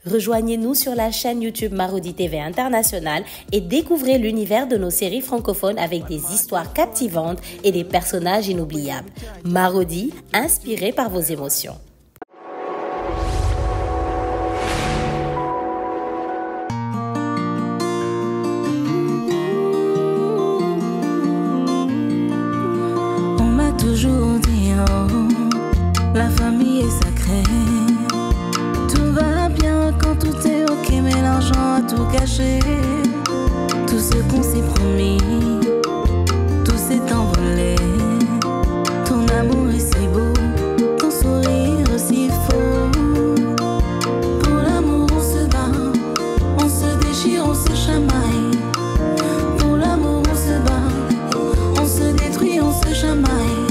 Rejoignez-nous sur la chaîne YouTube Marodi TV International et découvrez l'univers de nos séries francophones avec des histoires captivantes et des personnages inoubliables. Marodi, inspiré par vos émotions. On m'a toujours dit, la famille est sacrée. Tout va bien quand tout est ok, mais l'argent a tout gâché. Tout ce qu'on s'est promis, tout s'est envolé. Ton amour est si beau, ton sourire aussi faux. Pour l'amour on se bat, on se déchire, on se chamaille. Pour l'amour on se bat, on se détruit, on se chamaille.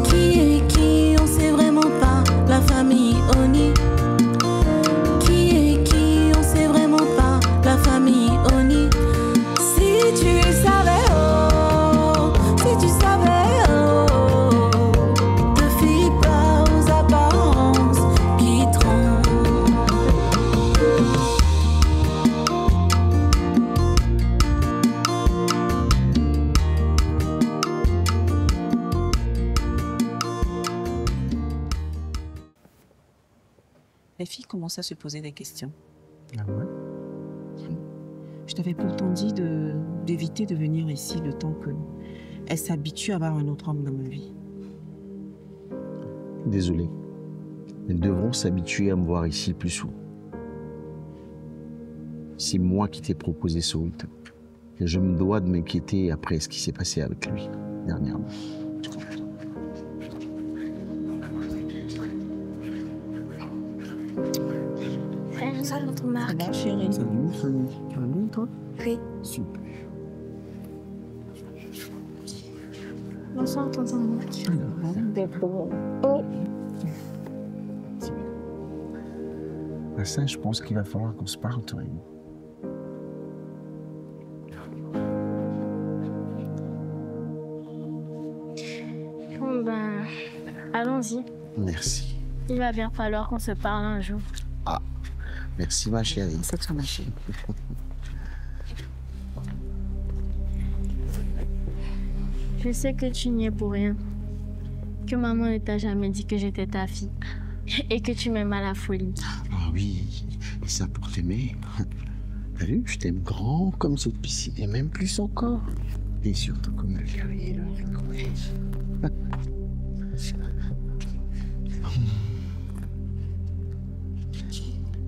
Qui est qui, on sait vraiment pas. La famille Oni. Qui est qui, on sait vraiment pas. La famille Oni. Si tu savais, oh, si tu savais, oh, te fie pas aux apparences qui trompent. Les filles commencent à se poser des questions. Ah ouais? Je t'avais pourtant dit d'éviter de venir ici le temps qu'elles s'habituent à avoir un autre homme dans ma vie. Désolé. Elles devront s'habituer à me voir ici plus souvent. C'est moi qui t'ai proposé ce week-end. Et je me dois de m'inquiéter après ce qui s'est passé avec lui dernièrement. Salut, Marc. Ça va, chérie? Salut, Fanny. Tu vas bien, toi? Oui. Super. Bonsoir, tonton Marc. Ah, ça, je pense qu'il va falloir qu'on se parle, toi et moi. Bon allons-y. Merci. Il va bien falloir qu'on se parle un jour. Merci, ma chérie. C'est toi, ma chérie. Je sais que tu n'y es pour rien. Que maman ne t'a jamais dit que j'étais ta fille. Et que tu m'aimes à la folie. Ah oui, et ça pour t'aimer. T'as vu, je t'aime grand comme cette piscine, et même plus encore. Et surtout comme le guerrier, là.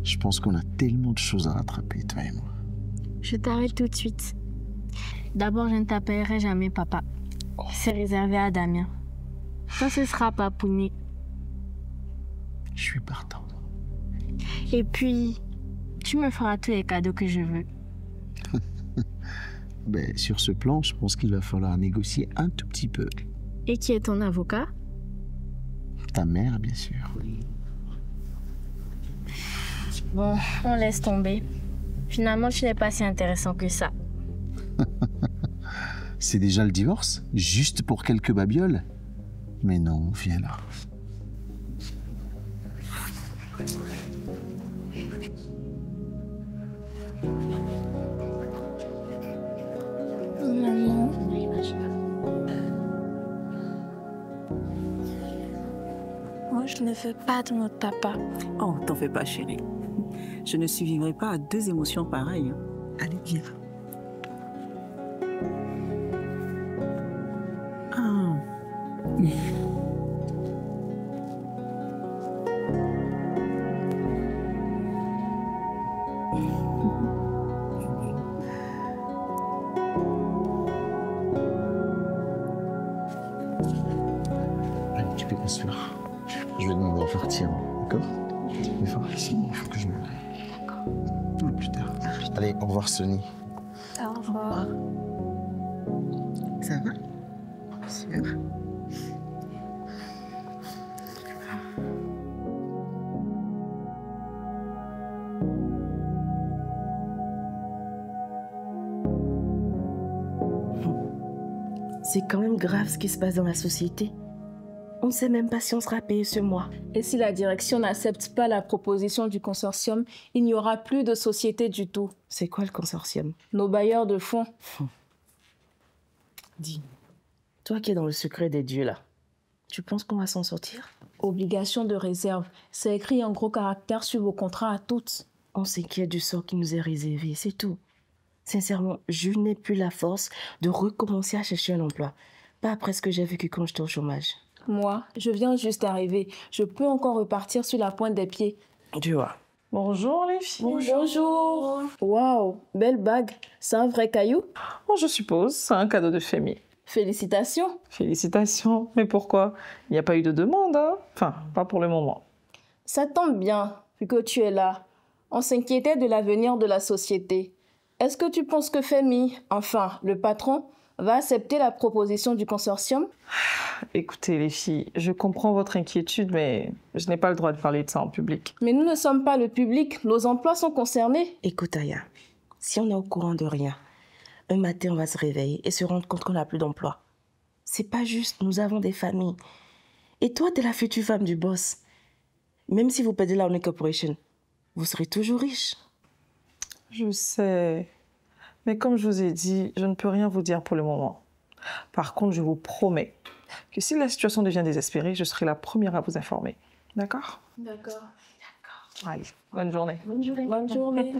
Je pense qu'on a tellement de choses à rattraper, toi et moi. Je t'arrête tout de suite. D'abord, je ne t'appellerai jamais papa. C'est réservé à Damien. Toi, ce sera Papounet. Je suis partant. Et puis, tu me feras tous les cadeaux que je veux. Ben, sur ce plan, je pense qu'il va falloir négocier un tout petit peu. Et qui est ton avocat? Ta mère, bien sûr. Bon, on laisse tomber. Finalement, tu n'es pas si intéressant que ça. C'est déjà le divorce? Juste pour quelques babioles? Mais non, viens là. Maman. Moi, je ne veux pas de notre papa. Oh, t'en fais pas, chérie. Je ne survivrai pas à deux émotions pareilles. Allez, viens. Ah. Allez, tu peux t'asseoir. Je vais demander à partir, d'accord? Mais faut ici, il faut que je me lève. D'accord. Plus tard. Allez, au revoir, Sonny. Au revoir. Ça va? Sûr. C'est quand même grave ce qui se passe dans la société. On ne sait même pas si on sera payé ce mois. Et si la direction n'accepte pas la proposition du consortium, il n'y aura plus de société du tout. C'est quoi le consortium? Nos bailleurs de fonds. Dis, toi qui es dans le secret des dieux là, tu penses qu'on va s'en sortir? Obligation de réserve. C'est écrit en gros caractères sur vos contrats à toutes. On s'inquiète du sort qui nous est réservé, c'est tout. Sincèrement, je n'ai plus la force de recommencer à chercher un emploi. Pas après ce que j'ai vécu quand j'étais au chômage. Moi, je viens juste d'arriver. Je peux encore repartir sur la pointe des pieds. Tu vois. Bonjour les filles. Bonjour. Waouh, belle bague. C'est un vrai caillou? Bon, je suppose, c'est un cadeau de famille. Félicitations. Félicitations. Mais pourquoi? Il n'y a pas eu de demande, hein? Enfin, pas pour le moment. Ça tombe bien, vu que tu es là. On s'inquiétait de l'avenir de la société. Est-ce que tu penses que Femi, enfin le patron, va accepter la proposition du consortium? Écoutez les filles, je comprends votre inquiétude, mais je n'ai pas le droit de parler de ça en public. Mais nous ne sommes pas le public, nos emplois sont concernés. Écoute Aya, si on est au courant de rien, un matin on va se réveiller et se rendre compte qu'on n'a plus d'emploi. C'est pas juste, nous avons des familles. Et toi, t'es la future femme du boss. Même si vous perdez la Oni Corporation, vous serez toujours riche. Je sais, mais comme je vous ai dit, je ne peux rien vous dire pour le moment. Par contre, je vous promets que si la situation devient désespérée, je serai la première à vous informer. D'accord? D'accord. Allez, bonne journée. Bonne journée. Bonne journée.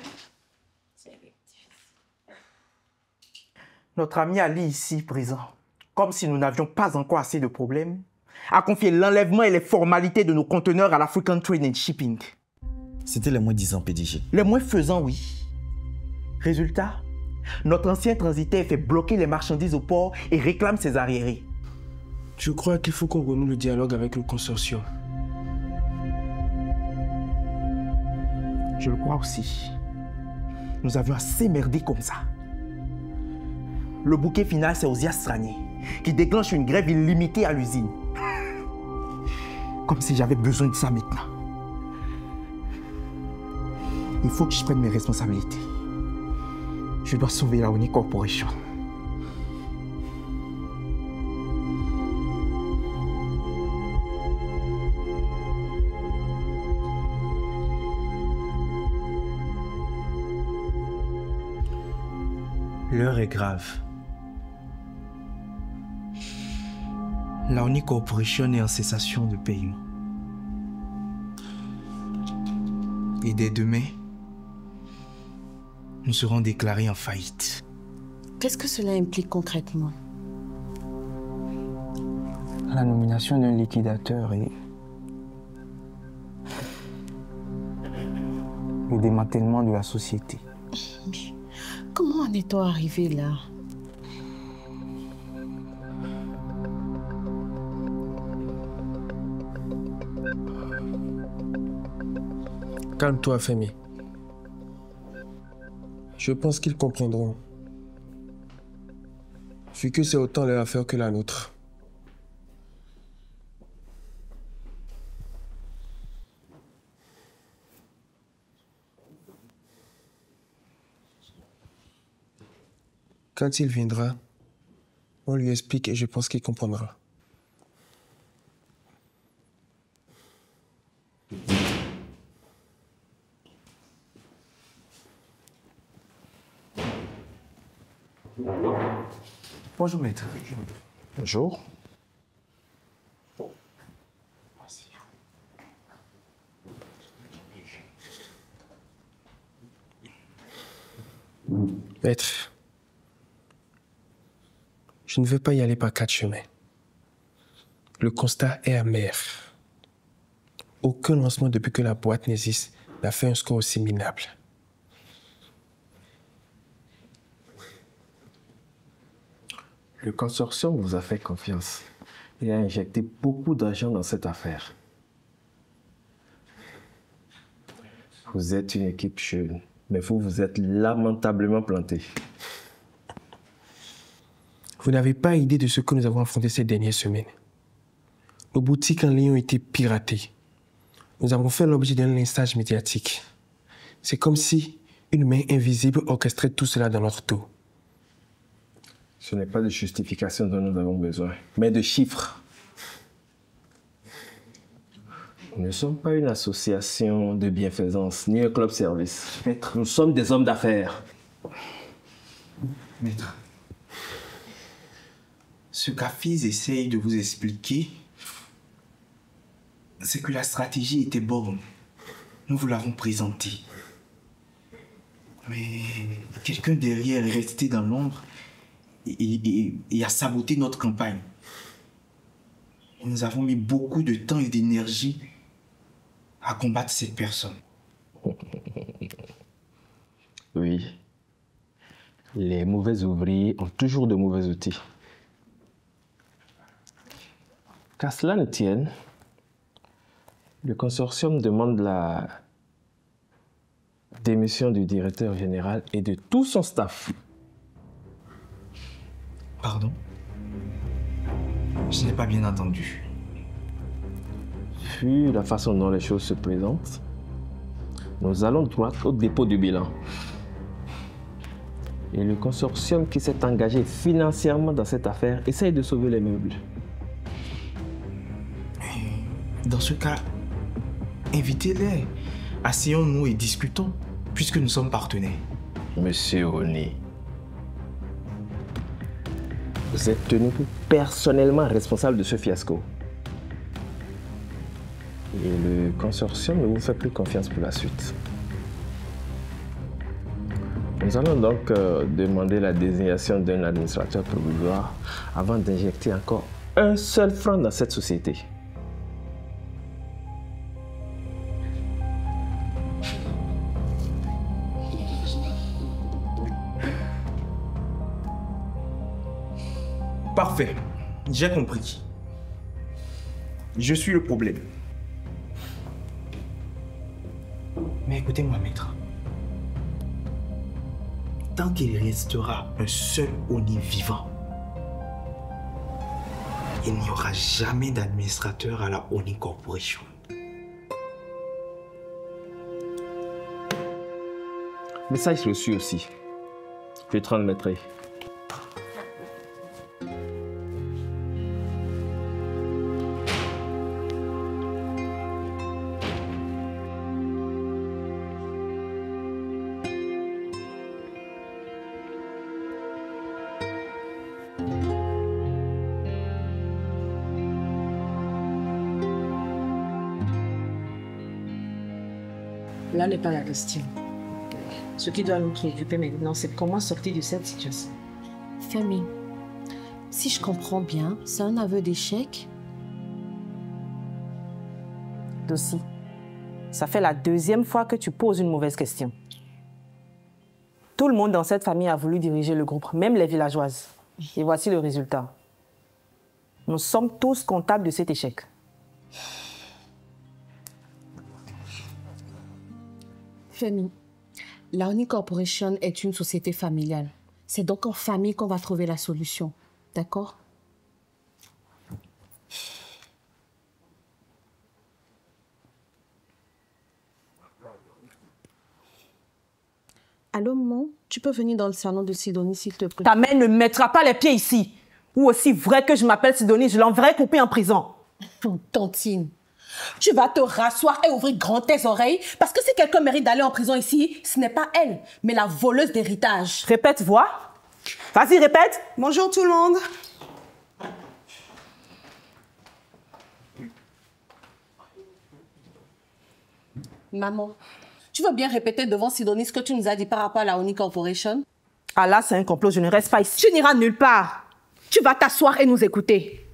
Notre ami Ali ici présent, comme si nous n'avions pas encore assez de problèmes, a confié l'enlèvement et les formalités de nos conteneurs à l'African Trade and Shipping. C'était les moins 10 ans, PDG. Les moins faisant, oui. Résultat, notre ancien transitaire fait bloquer les marchandises au port et réclame ses arriérés. Je crois qu'il faut qu'on renoue le dialogue avec le consortium. Je le crois aussi. Nous avions assez merdé comme ça. Le bouquet final, c'est Ozias Stranier, qui déclenche une grève illimitée à l'usine. Comme si j'avais besoin de ça maintenant. Il faut que je prenne mes responsabilités. Je dois sauver la Oni Corporation. L'heure est grave. La Oni Corporation est en cessation de paiement. Et dès demain, nous serons déclarés en faillite. Qu'est-ce que cela implique concrètement? La nomination d'un liquidateur et le démantèlement de la société. Comment en est-on arrivé là? Calme-toi, Femi. Je pense qu'ils comprendront. Vu que c'est autant leur affaire que la nôtre. Quand il viendra, on lui explique et je pense qu'il comprendra. Bonjour, maître. Bonjour. Maître, je ne veux pas y aller par 4 chemins. Le constat est amer. Aucun lancement depuis que la boîte n'existe n'a fait un score aussi minable. Le consortium vous a fait confiance et a injecté beaucoup d'argent dans cette affaire. Vous êtes une équipe jeune, mais vous êtes lamentablement planté. Vous n'avez pas idée de ce que nous avons affronté ces dernières semaines. Nos boutiques en ligne ont été piratées. Nous avons fait l'objet d'un lynchage médiatique. C'est comme si une main invisible orchestrait tout cela dans notre dos. Ce n'est pas de justification dont nous avons besoin, mais de chiffres. Nous ne sommes pas une association de bienfaisance, ni un club service. Maître, nous sommes des hommes d'affaires. Maître, ce qu'Afiz essaye de vous expliquer, c'est que la stratégie était bonne. Nous vous l'avons présentée. Mais quelqu'un derrière est resté dans l'ombre et a saboté notre campagne. Nous avons mis beaucoup de temps et d'énergie à combattre cette personne. Oui. Les mauvais ouvriers ont toujours de mauvais outils. Qu'à cela ne tienne, le consortium demande la démission du directeur général et de tout son staff. Pardon? Je n'ai pas bien entendu. Vu la façon dont les choses se présentent, nous allons droit au dépôt du bilan. Et le consortium qui s'est engagé financièrement dans cette affaire essaye de sauver les meubles. Dans ce cas, invitez-les. Asseyons-nous et discutons, puisque nous sommes partenaires. Monsieur Oni, vous êtes tenu personnellement responsable de ce fiasco. Et le consortium ne vous fait plus confiance pour la suite. Nous allons donc demander la désignation d'un administrateur provisoire avant d'injecter encore un seul franc dans cette société. Parfait, j'ai compris. Je suis le problème. Mais écoutez-moi, maître. Tant qu'il restera un seul Oni vivant, il n'y aura jamais d'administrateur à la Oni Corporation. Message reçu aussi. Je transmettrai. Là n'est pas la question. Ce qui doit nous préoccuper maintenant, c'est comment sortir de cette situation. Femi, si je comprends bien, c'est un aveu d'échec? Dossi, ça fait la deuxième fois que tu poses une mauvaise question. Tout le monde dans cette famille a voulu diriger le groupe, même les villageoises. Et voici le résultat. Nous sommes tous comptables de cet échec. Femi, la Oni Corporation est une société familiale. C'est donc en famille qu'on va trouver la solution. D'accord? Allô, maman? Tu peux venir dans le salon de Sidonie, s'il te plaît? Ta mère ne mettra pas les pieds ici. Ou aussi vrai que je m'appelle Sidonie, je l'enverrai couper en prison. Tantine, tu vas te rasseoir et ouvrir grand tes oreilles parce que si quelqu'un mérite d'aller en prison ici, ce n'est pas elle, mais la voleuse d'héritage. Répète, vois. Vas-y, répète. Bonjour tout le monde. Maman, tu veux bien répéter devant Sidonie ce que tu nous as dit par rapport à la Oni Corporation? Ah là, c'est un complot, je ne reste pas ici. Tu n'iras nulle part. Tu vas t'asseoir et nous écouter.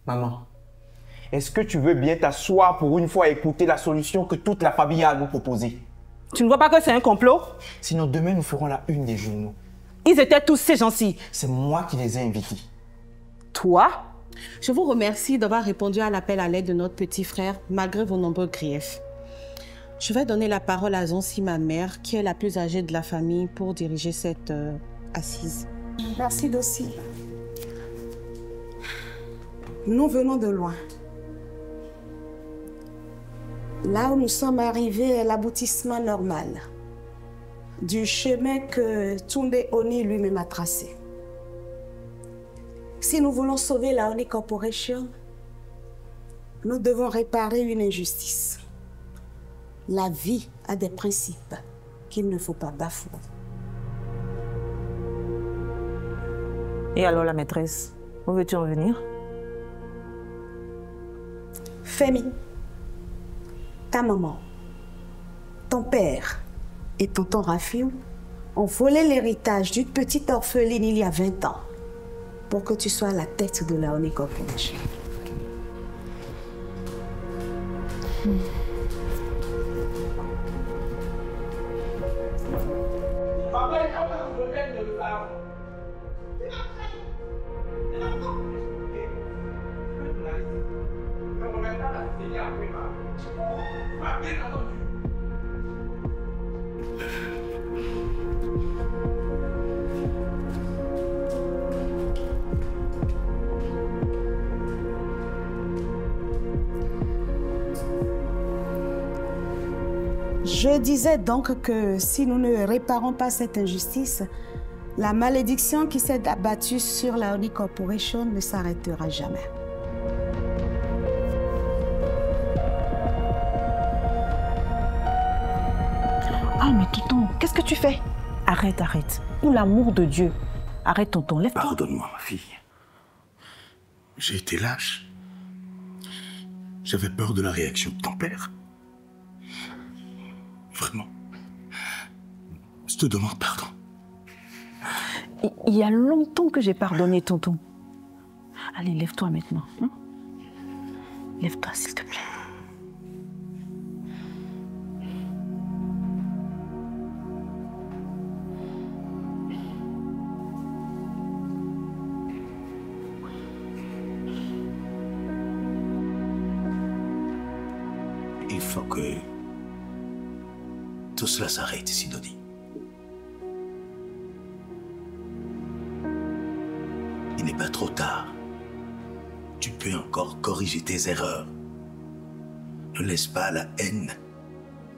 Maman, est-ce que tu veux bien t'asseoir pour une fois et écouter la solution que toute la famille a à nous proposer? Tu ne vois pas que c'est un complot? Sinon, demain, nous ferons la une des journaux. Ils étaient tous ces gens-ci. C'est moi qui les ai invités. Toi? Je vous remercie d'avoir répondu à l'appel à l'aide de notre petit frère, malgré vos nombreux griefs. Je vais donner la parole à Zonsi, ma mère, qui est la plus âgée de la famille, pour diriger cette assise. Merci, Dossi. Nous venons de loin. Là où nous sommes arrivés est l'aboutissement normal du chemin que Tunde Oni lui-même a tracé. Si nous voulons sauver la Oni Corporation, nous devons réparer une injustice. La vie a des principes qu'il ne faut pas bafouer. Et alors la maîtresse, où veux-tu en venir? Femi, ta maman, ton père et tonton Rafiou ont volé l'héritage d'une petite orpheline il y a 20 ans pour que tu sois à la tête de la Honey Corporation. Je disais donc que si nous ne réparons pas cette injustice, la malédiction qui s'est abattue sur la Honey Corporation ne s'arrêtera jamais. Ah, mais tonton, qu'est-ce que tu fais? Arrête, arrête. Pour l'amour de Dieu. Arrête, tonton, lève-toi. Pardonne-moi, ma fille. J'ai été lâche. J'avais peur de la réaction de ton père. Vraiment. Je te demande pardon. Il y a longtemps que j'ai pardonné, tonton. Allez, lève-toi maintenant. Hein? Lève-toi, s'il te plaît. Il faut que tout cela s'arrête, Sidonie. Il n'est pas trop tard. Tu peux encore corriger tes erreurs. Ne laisse pas la haine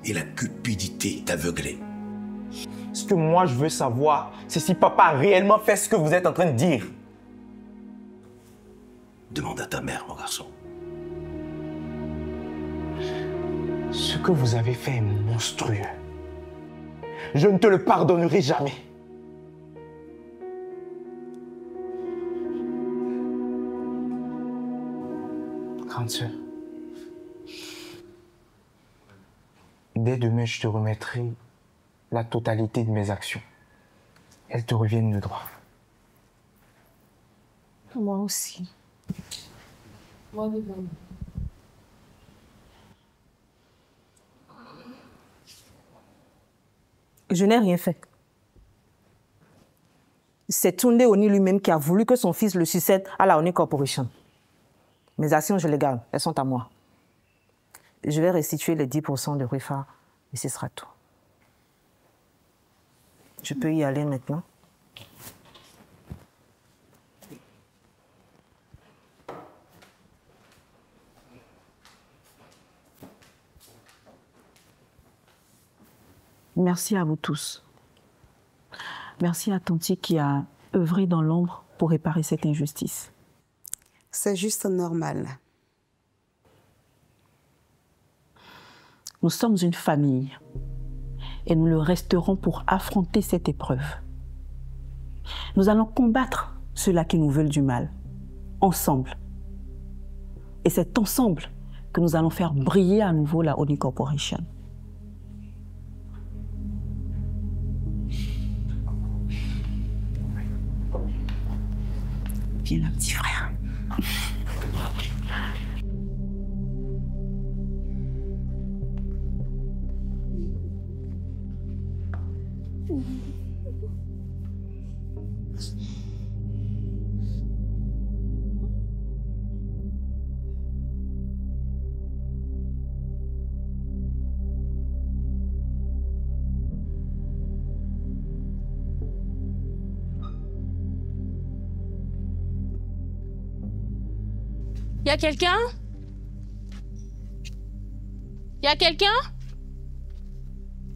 et la cupidité t'aveugler. Ce que moi je veux savoir, c'est si papa a réellement fait ce que vous êtes en train de dire. Demande à ta mère, mon garçon. Ce que vous avez fait est monstrueux. Je ne te le pardonnerai jamais. Grande sœur, dès demain, je te remettrai la totalité de mes actions. Elles te reviennent de droit. Moi aussi. Moi, oui, maman. Je n'ai rien fait. C'est Tunde Oni lui-même qui a voulu que son fils le succède à la Honey Corporation. Mes actions, je les garde. Elles sont à moi. Je vais restituer les 10% de Rifa et ce sera tout. Je peux y aller maintenant. Merci à vous tous. Merci à Tanti qui a œuvré dans l'ombre pour réparer cette injustice. C'est juste normal. Nous sommes une famille et nous le resterons pour affronter cette épreuve. Nous allons combattre ceux-là qui nous veulent du mal, ensemble. Et c'est ensemble que nous allons faire briller à nouveau la Honey Corporation. Viens là, petit frère. Y a quelqu'un? Y a quelqu'un?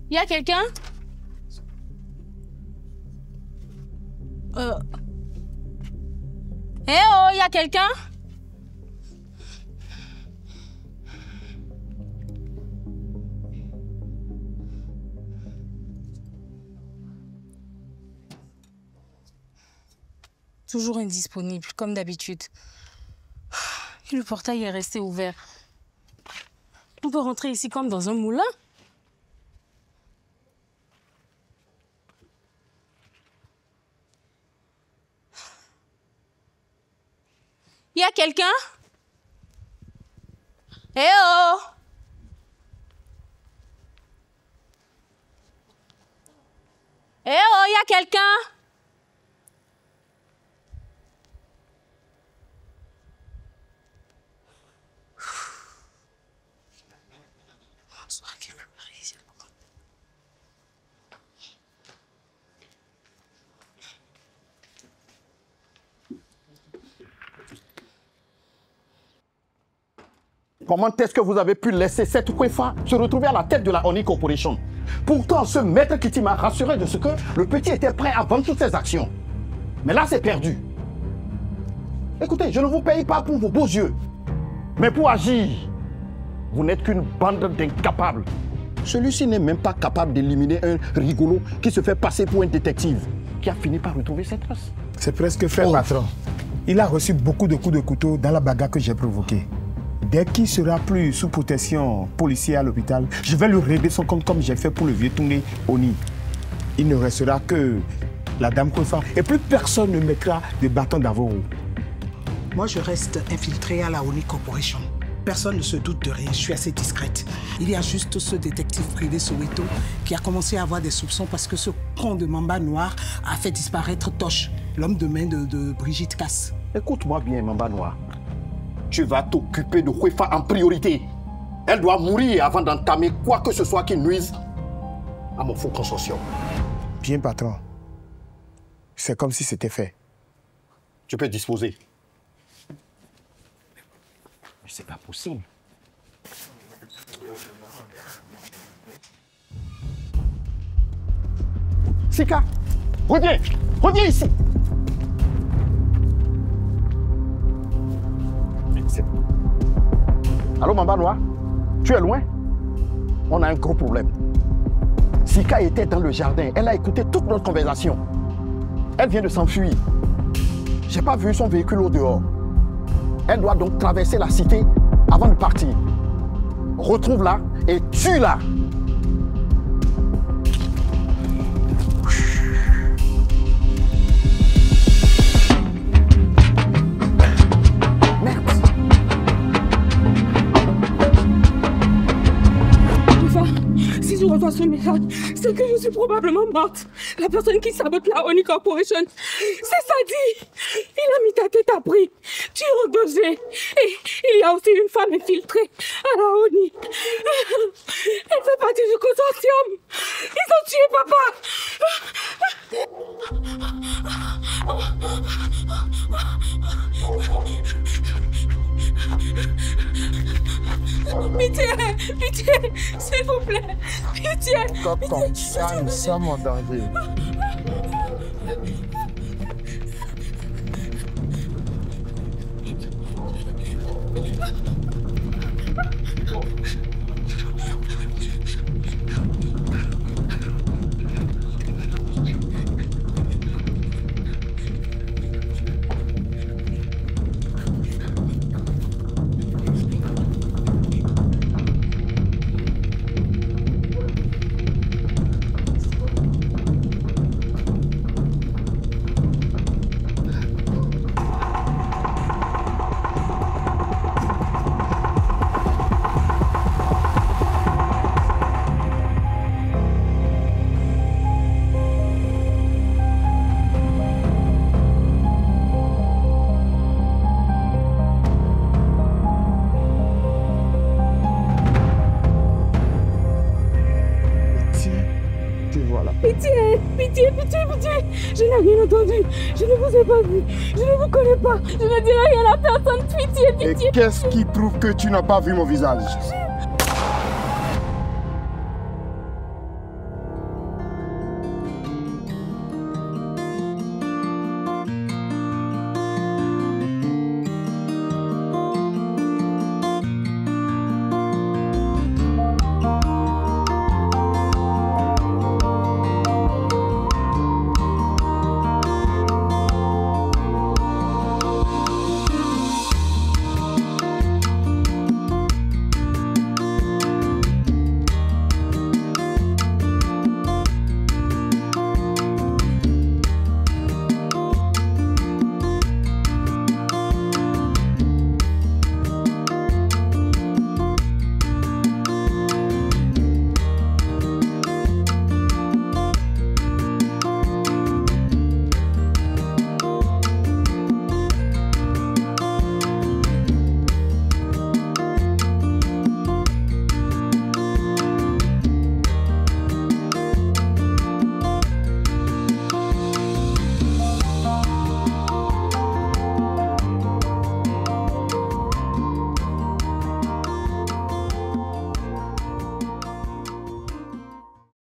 Y a quelqu'un? Eh oh, y a quelqu'un? toujours indisponible, comme d'habitude. Et le portail est resté ouvert. On peut rentrer ici comme dans un moulin. Il y a quelqu'un? Eh oh! Eh oh, il y a quelqu'un? Comment est-ce que vous avez pu laisser cette Kwefa se retrouver à la tête de la Oni Corporation? Pourtant, ce maître Kitty m'a rassuré de ce que le petit était prêt à vendre toutes ses actions. Mais là, c'est perdu. Écoutez, je ne vous paye pas pour vos beaux yeux, mais pour agir. Vous n'êtes qu'une bande d'incapables. Celui-ci n'est même pas capable d'éliminer un rigolo qui se fait passer pour un détective, qui a fini par retrouver ses traces. C'est presque fait, patron. Il a reçu beaucoup de coups de couteau dans la bagarre que j'ai provoquée. Dès qu'il sera plus sous protection policière à l'hôpital, je vais lui régler son compte comme j'ai fait pour le vieux Tungé Oni. Il ne restera que la dame Kwefa et plus personne ne mettra de bâton dans vos roues. Moi, je reste infiltrée à la Oni Corporation. Personne ne se doute de rien, je suis assez discrète. Il y a juste ce détective privé Soweto qui a commencé à avoir des soupçons parce que ce con de Mamba Noir a fait disparaître Tosh, l'homme de main de Brigitte Casse. Écoute-moi bien, Mamba Noir. Tu vas t'occuper de Kwefa en priorité. Elle doit mourir avant d'entamer quoi que ce soit qui nuise à mon faux consortium. Bien, patron. C'est comme si c'était fait. Tu peux disposer. Mais c'est pas possible. Sika, reviens ici. Allô, Mamba Noir? Tu es loin? On a un gros problème. Sika était dans le jardin. Elle a écouté toute notre conversation. Elle vient de s'enfuir. J'ai pas vu son véhicule au dehors. Elle doit donc traverser la cité avant de partir. Retrouve-la et tue-la. Si je reçois ce message, c'est que je suis probablement morte. La personne qui sabote la Oni Corporation, c'est Sadi. Il a mis ta tête à prix. Tu es engagé. Et il y a aussi une femme infiltrée à la Oni. Elle fait partie du consortium. Ils ont tué papa. Pitié, s'il vous plaît, pitié. Comme ça, nous sommes en danger. Pitié, je n'ai rien entendu, je ne vous ai pas vu, je ne vous connais pas, je ne dirai rien à personne, pitié. Et qu'est-ce qui prouve que tu n'as pas vu mon visage?